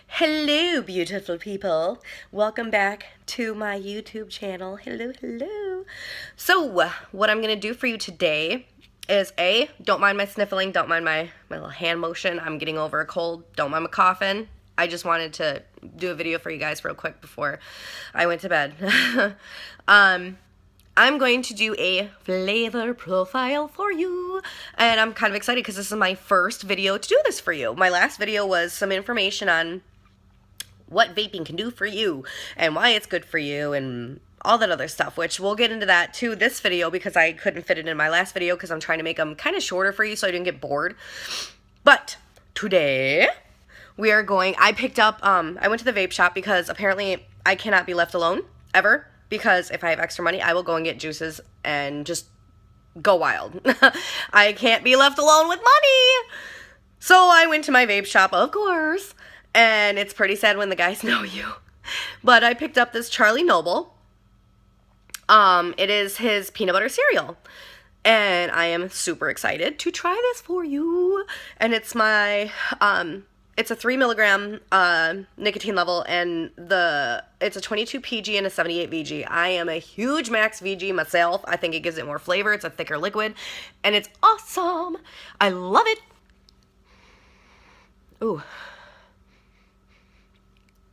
Hello, beautiful people. Welcome back to my YouTube channel. Hello, hello. So, what I'm going to do for you today is don't mind my sniffling, don't mind my little hand motion. I'm getting over a cold. Don't mind my coughing. I just wanted to do a video for you guys real quick before I went to bed. I'm going to do a flavor profile for you, and I'm kind of excited because this is my first video to do this for you. My last video was some information on what vaping can do for you and why it's good for you and all that other stuff, which we'll get into that too this video because I couldn't fit it in my last video because I'm trying to make them kind of shorter for you so I didn't get bored. But today we are going, I picked up, I went to the vape shop because apparently I cannot be left alone ever, because if I have extra money I will go and get juices and just go wild. I can't be left alone with money. So I went to my vape shop, of course, and it's pretty sad when the guys know you. But I picked up this Charlie Noble. It is his peanut butter cereal. And I am super excited to try this for you. And it's my, it's a 3 milligram nicotine level, and it's a 22 PG and a 78 VG. I am a huge max VG myself. I think it gives it more flavor. It's a thicker liquid, and it's awesome. I love it. Ooh.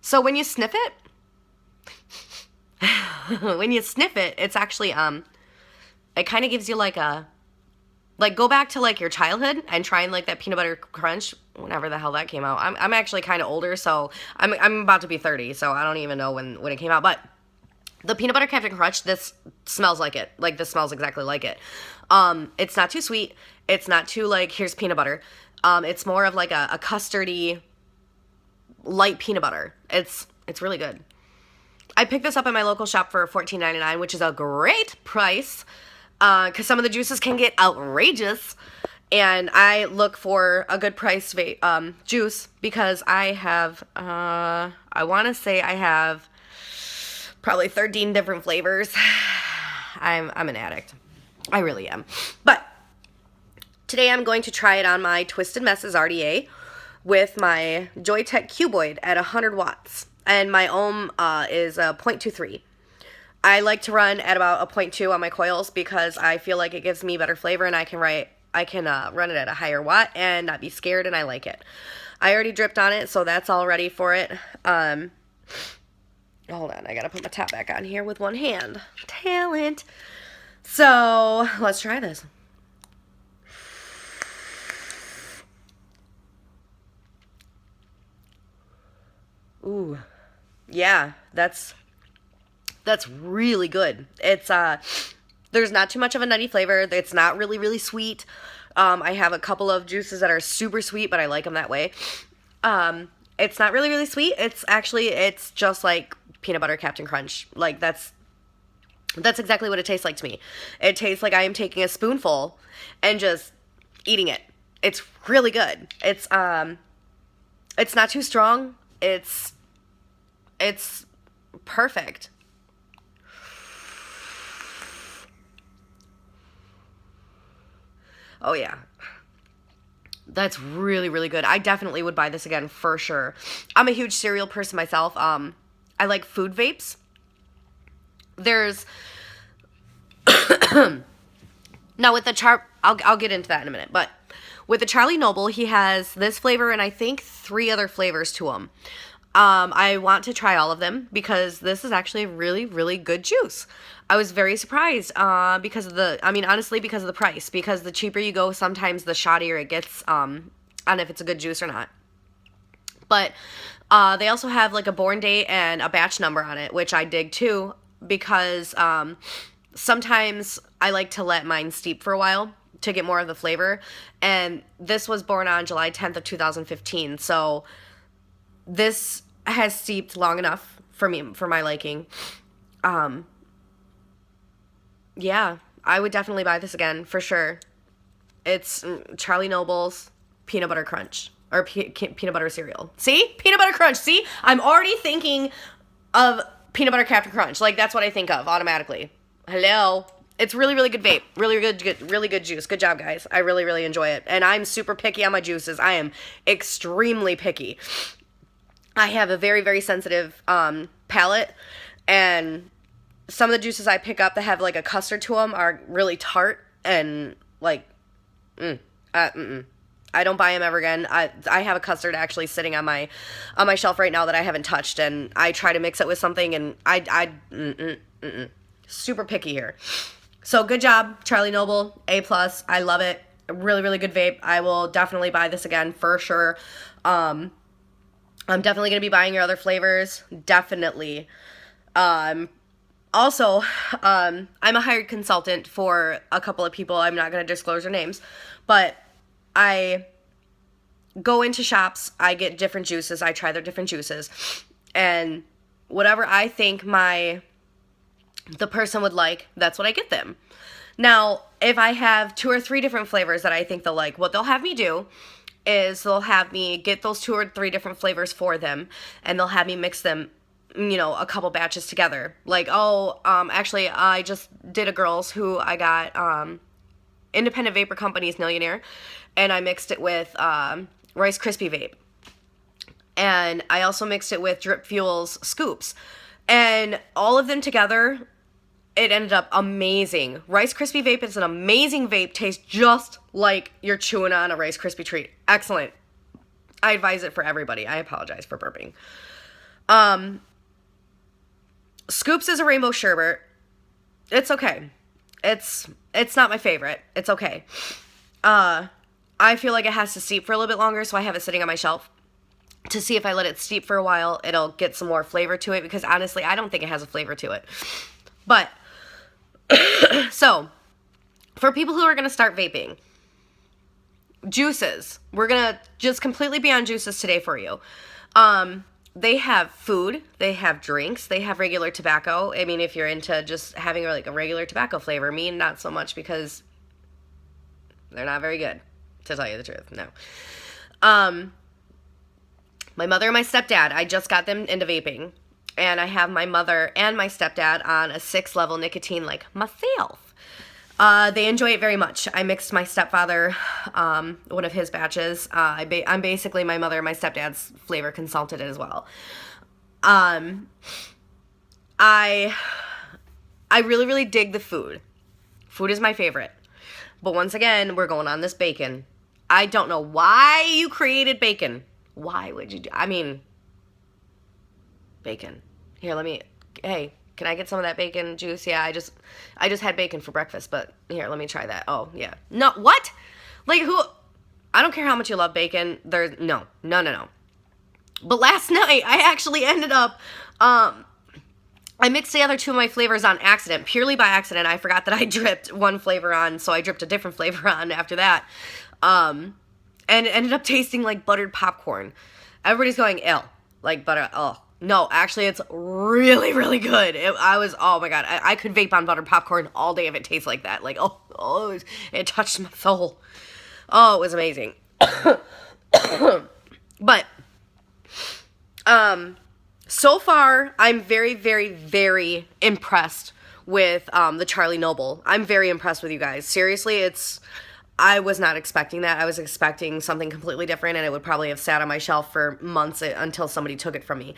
So when you sniff it, it's actually, it kind of gives you like go back to like your childhood and try and like that peanut butter crunch, whenever the hell that came out. I'm actually kind of older, so I'm about to be 30, so I don't even know when it came out, but the peanut butter Captain Crunch, this smells like it. Like, this smells exactly like it. It's not too sweet. It's not too like, here's peanut butter. It's more of like a custardy, light peanut butter. It's really good. I picked this up at my local shop for $14.99, which is a great price, because some of the juices can get outrageous, and I look for a good price juice because I have, I want to say I have probably 13 different flavors. I'm an addict. I really am. But today I'm going to try it on my Twisted Messes RDA with my Joytech Cuboid at 100 watts. And my ohm is a 0.23. I like to run at about a 0.2 on my coils because I feel like it gives me better flavor, and I can run it at a higher watt and not be scared, and I like it. I already dripped on it, so that's all ready for it. Hold on, I gotta put my top back on here with one hand. Talent. So let's try this. Ooh, yeah, that's really good. It's there's not too much of a nutty flavor. It's not really sweet. I have a couple of juices that are super sweet, but I like them that way. It's not really sweet. It's just like peanut butter Captain Crunch. Like, that's exactly what it tastes like to me. It tastes like I am taking a spoonful and just eating it. It's really good. It's not too strong. It's perfect. Oh yeah. That's really good. I definitely would buy this again for sure. I'm a huge cereal person myself. I like food vapes. There's now with the I'll get into that in a minute, but with the Charlie Noble, he has this flavor and I think 3 other flavors to him. I want to try all of them because this is actually a really good juice. I was very surprised because of honestly, because of the price. Because the cheaper you go, sometimes the shoddier it gets on if it's a good juice or not. But they also have like a born date and a batch number on it, which I dig too, because sometimes I like to let mine steep for a while to get more of the flavor. And this was born on July 10th of 2015, so this has steeped long enough for me, for my liking. Yeah, I would definitely buy this again for sure. It's Charlie Noble's peanut butter crunch, or peanut butter cereal. See? Peanut butter crunch. See? I'm already thinking of peanut butter Captain Crunch. Like, that's what I think of automatically. Hello. It's really good vape. Really good juice. Good job, guys. I really enjoy it. And I'm super picky on my juices. I am extremely picky. I have a very, very sensitive palate, and some of the juices I pick up that have like a custard to them are really tart and like, I don't buy them ever again. I have a custard actually sitting on my shelf right now that I haven't touched, and I try to mix it with something, and super picky here. So good job, Charlie Noble, A+. I love it. Really, really good vape. I will definitely buy this again for sure. I'm definitely going to be buying your other flavors. Definitely. Also, I'm a hired consultant for a couple of people. I'm not going to disclose their names, but I go into shops, I get different juices, I try their different juices, and whatever I think the person would like, that's what I get them. Now, if I have 2 or 3 different flavors that I think they'll like, what they'll have me do is they'll have me get those 2 or 3 different flavors for them, and they'll have me mix them, a couple batches together. Like, actually, I just did a girl's who I got, Independent Vapor Company's Millionaire, and I mixed it with Rice Krispie Vape. And I also mixed it with Drip Fuel's Scoops. And all of them together, it ended up amazing. Rice Krispie Vape is an amazing vape. Tastes just like you're chewing on a Rice Krispie treat. Excellent. I advise it for everybody. I apologize for burping. Scoops is a rainbow sherbet. It's okay. It's not my favorite. It's okay. I feel like it has to steep for a little bit longer, so I have it sitting on my shelf to see if I let it steep for a while, it'll get some more flavor to it, because honestly, I don't think it has a flavor to it. But, so, for people who are going to start vaping, juices. We're going to just completely be on juices today for you. They have food, they have drinks, they have regular tobacco. I mean, if you're into just having like a regular tobacco flavor, me, not so much, because they're not very good, to tell you the truth. No. My mother and my stepdad, I just got them into vaping, and I have my mother and my stepdad on a 6-level nicotine like myself. They enjoy it very much. I mixed my stepfather, one of his batches. I'm basically my mother and my stepdad's flavor consultant as well. I really, really dig the food. Food is my favorite. But once again, we're going on this bacon. I don't know why you created bacon. Why would you do? I mean, bacon. Here, hey, can I get some of that bacon juice? Yeah, I just had bacon for breakfast, but here, let me try that. Oh, yeah. No, what? Like, who? I don't care how much you love bacon. No. But last night, I actually ended up, I mixed together 2 of my flavors on accident, purely by accident. I forgot that I dripped one flavor on, so I dripped a different flavor on after that. And it ended up tasting like buttered popcorn. Everybody's going, ill. Like butter, oh. No, actually, it's really, really good. Oh my God, I could vape on buttered popcorn all day if it tastes like that. Like, it touched my soul. Oh, it was amazing. But, so far, I'm very, very, very impressed with, the Charlie Noble. I'm very impressed with you guys. Seriously, I was not expecting that. I was expecting something completely different, and it would probably have sat on my shelf for months until somebody took it from me.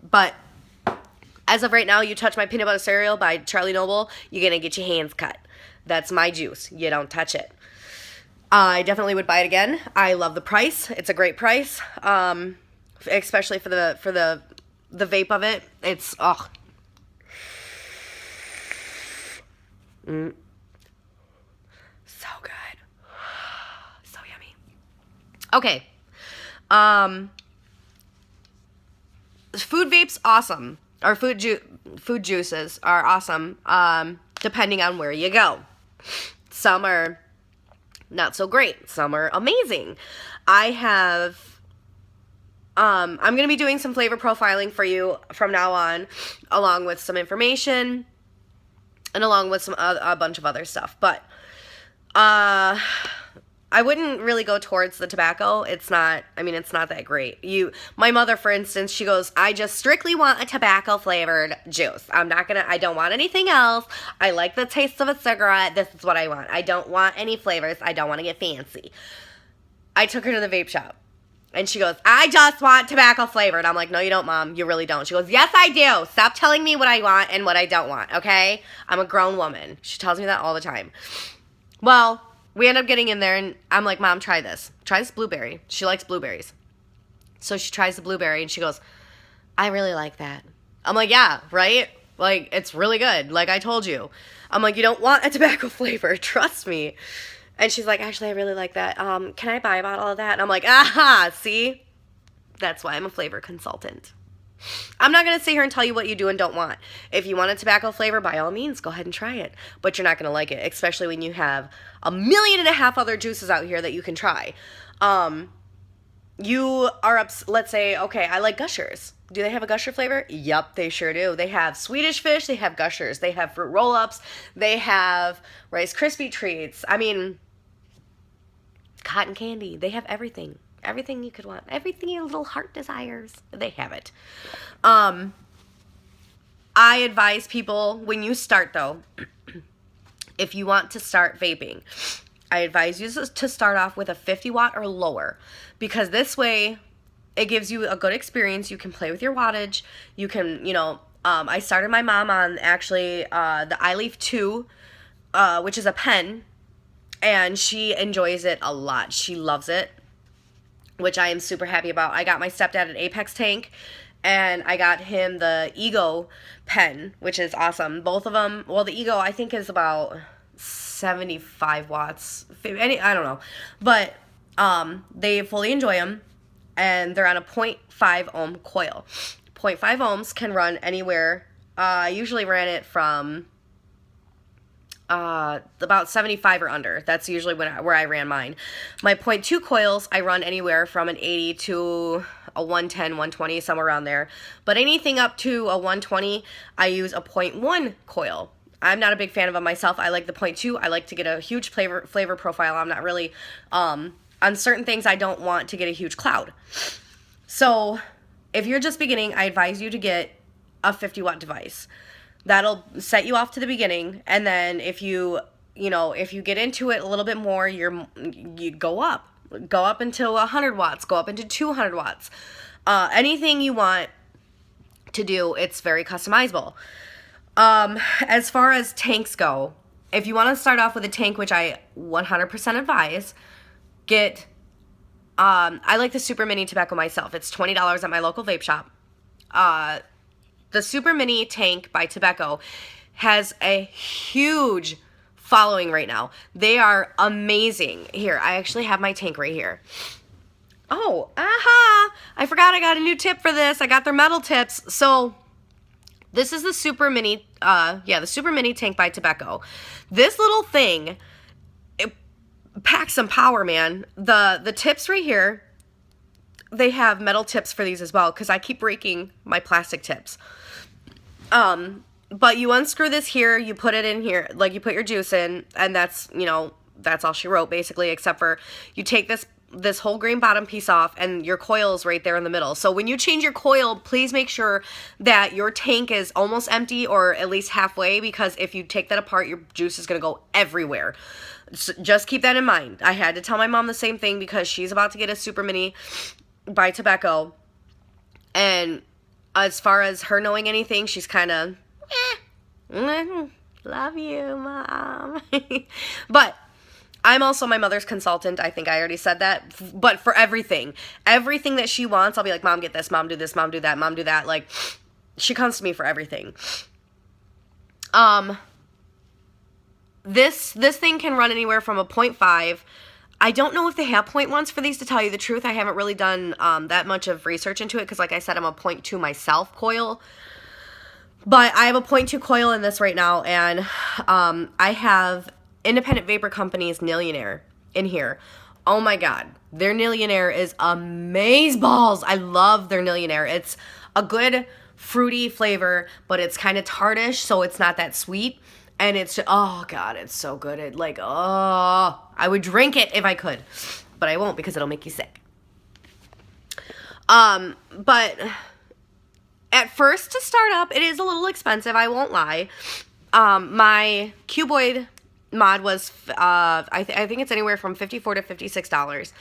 But as of right now, you touch my peanut butter cereal by Charlie Noble, you're going to get your hands cut. That's my juice. You don't touch it. I definitely would buy it again. I love the price. It's a great price, especially for the vape of it. It's, so good. So yummy. Okay. Food vapes, awesome. Or food juices are awesome, depending on where you go. Some are not so great. Some are amazing. I'm going to be doing some flavor profiling for you from now on, along with some information, and along with a bunch of other stuff. But, I wouldn't really go towards the tobacco. It's not that great. My mother, for instance, she goes, I just strictly want a tobacco flavored juice. I don't want anything else. I like the taste of a cigarette. This is what I want. I don't want any flavors. I don't want to get fancy. I took her to the vape shop. And she goes, I just want tobacco flavored. I'm like, no, you don't, Mom. You really don't. She goes, yes, I do. Stop telling me what I want and what I don't want, okay? I'm a grown woman. She tells me that all the time. Well, we end up getting in there, and I'm like, Mom, try this. Try this blueberry. She likes blueberries. So she tries the blueberry, and she goes, I really like that. I'm like, yeah, right? Like, it's really good. Like I told you. I'm like, you don't want a tobacco flavor. Trust me. And she's like, actually, I really like that. Can I buy a bottle of that? And I'm like, aha, see? That's why I'm a flavor consultant. I'm not going to sit here and tell you what you do and don't want. If you want a tobacco flavor, by all means, go ahead and try it. But you're not going to like it, especially when you have 1.5 million other juices out here that you can try. You are, let's say, okay, I like Gushers. Do they have a Gusher flavor? Yep, they sure do. They have Swedish Fish. They have Gushers. They have fruit roll-ups. They have Rice Krispie treats. I mean, cotton candy. They have everything. Everything you could want. Everything your little heart desires. They have it. I advise people, when you start, though, if you want to start vaping, I advise you to start off with a 50 watt or lower, because this way it gives you a good experience. You can play with your wattage. You can, I started my mom on actually the iLeaf 2, which is a pen, and she enjoys it a lot. She loves it, which I am super happy about. I got my stepdad an Apex tank, and I got him the Ego pen, which is awesome. Both of them, well, the Ego I think is about 75 watts. I don't know. But they fully enjoy them, and they're on a 0.5 ohm coil. 0.5 ohms can run anywhere. I usually ran it from about 75 or under. That's usually where I ran mine. My 0.2 coils, I run anywhere from an 80 to a 110, 120, somewhere around there. But anything up to a 120, I use a 0.1 coil. I'm not a big fan of them myself. I like the 0.2. I like to get a huge flavor profile. I'm not really, on certain things, I don't want to get a huge cloud. So if you're just beginning, I advise you to get a 50 watt device. That'll set you off to the beginning, and then if you get into it a little bit more, you go up until 100 watts, go up into 200 watts. Anything you want to do, it's very customizable. As far as tanks go, if you want to start off with a tank, which I 100% advise, get, I like the Super Mini Tobacco myself. It's $20 at my local vape shop. The Super Mini tank by Tobacco has a huge following right now. They are amazing. Here, I actually have my tank right here. Oh, aha! I forgot I got a new tip for this. I got their metal tips. So this is the Super Mini, the Super Mini tank by Tobacco. This little thing, it packs some power, man. The tips right here, they have metal tips for these as well, because I keep breaking my plastic tips. But you unscrew this here, you put it in here, like you put your juice in, and that's all she wrote basically, except for you take this whole green bottom piece off, and your coil is right there in the middle. So when you change your coil, please make sure that your tank is almost empty or at least halfway, because if you take that apart, your juice is going to go everywhere. So just keep that in mind. I had to tell my mom the same thing because she's about to get a Super Mini by Tobacco, and as far as her knowing anything, she's kind of, love you, Mom. But I'm also my mother's consultant. I think I already said that. But for everything that she wants, I'll be like, Mom, get this, Mom, do this, Mom, do that, Mom, do that. Like, she comes to me for everything. This thing can run anywhere from a 0.5. I don't know if they have 0.1s for these, to tell you the truth. I haven't really done that much of research into it, because like I said, I'm a 0.2 myself coil. But I have a 0.2 coil in this right now, and I have Independent Vapor Company's Nillionaire in here. Oh my god, their Nillionaire is amazeballs. I love their Nillionaire. It's a good fruity flavor, but it's kind of tartish, so it's not that sweet. And it's, oh god, it's so good. I would drink it if I could, but I won't, because it'll make you sick. But at first, to start up, it is a little expensive, I won't lie. My cuboid mod was, I think it's anywhere from $54 to $56.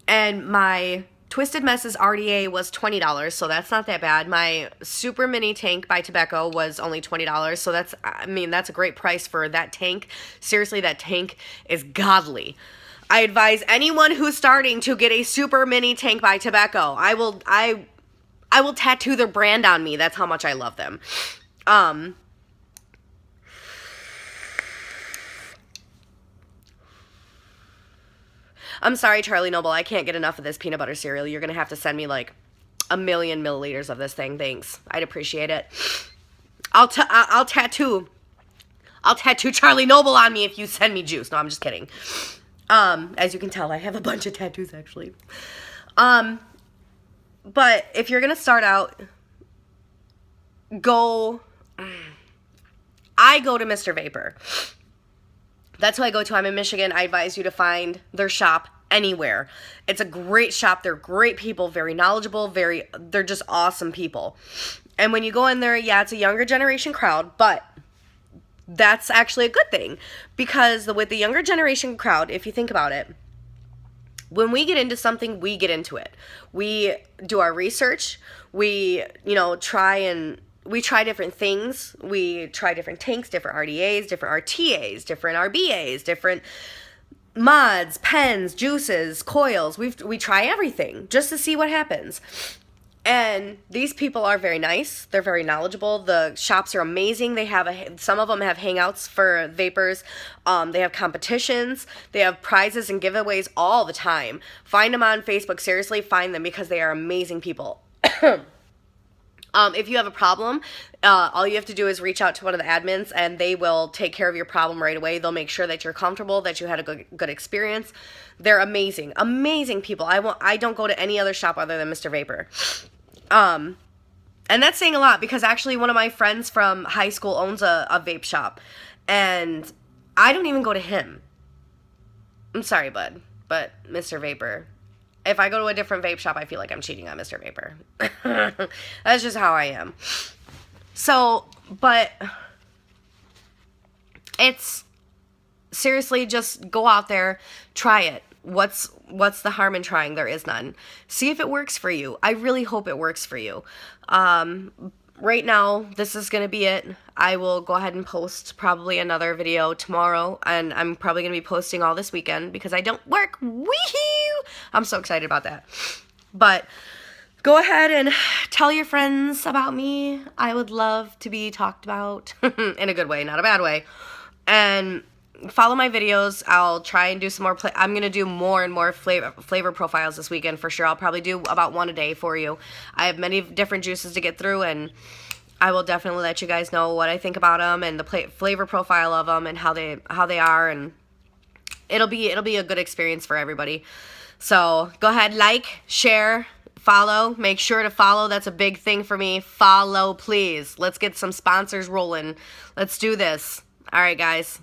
And my Twisted Mess's RDA was $20, so that's not that bad. My Super Mini Tank by Tobacco was only $20, so that's a great price for that tank. Seriously, that tank is godly. I advise anyone who's starting to get a Super Mini Tank by Tobacco. I will tattoo their brand on me. That's how much I love them. I'm sorry, Charlie Noble. I can't get enough of this peanut butter cereal. You're going to have to send me like 1,000,000 milliliters of this thing. Thanks. I'd appreciate it. I'll tattoo Charlie Noble on me if you send me juice. No, I'm just kidding. As you can tell, I have a bunch of tattoos actually. But if you're going to start out, I go to Mr. Vapor. That's who I go to. I'm in Michigan. I advise you to find their shop anywhere. It's a great shop. They're great people, very knowledgeable, they're just awesome people. And when you go in there, yeah, it's a younger generation crowd, but that's actually a good thing because with the younger generation crowd, if you think about it, when we get into something, we get into it. We do our research. We try different things. We try different tanks, different RDAs, different RTAs, different RBAs, different mods, pens, juices, coils. We try everything just to see what happens. And these people are very nice. They're very knowledgeable. The shops are amazing. Some of them have hangouts for vapors. They have competitions. They have prizes and giveaways all the time. Find them on Facebook. Seriously, find them because they are amazing people. If you have a problem, all you have to do is reach out to one of the admins and they will take care of your problem right away. They'll make sure that you're comfortable, that you had a good experience. They're amazing, amazing people. I don't go to any other shop other than Mr. Vapor. And that's saying a lot because actually one of my friends from high school owns a vape shop and I don't even go to him. I'm sorry, bud, but Mr. Vapor. If I go to a different vape shop, I feel like I'm cheating on Mr. Vapor. That's just how I am. So, but it's seriously just go out there, try it. What's the harm in trying? There is none. See if it works for you. I really hope it works for you. Right now, this is going to be it. I will go ahead and post probably another video tomorrow, and I'm probably going to be posting all this weekend because I don't work. Wee-hoo! I'm so excited about that. But go ahead and tell your friends about me. I would love to be talked about in a good way, not a bad way. And follow my videos. I'll try and do some more I'm going to do more and more flavor profiles this weekend for sure. I'll probably do about one a day for you. I have many different juices to get through, and I will definitely let you guys know what I think about them and the flavor profile of them and how they are, and it'll be a good experience for everybody. So go ahead, like, share, follow. Make sure to follow. That's a big thing for me. Follow, please. Let's get some sponsors rolling. Let's do this. All right, guys.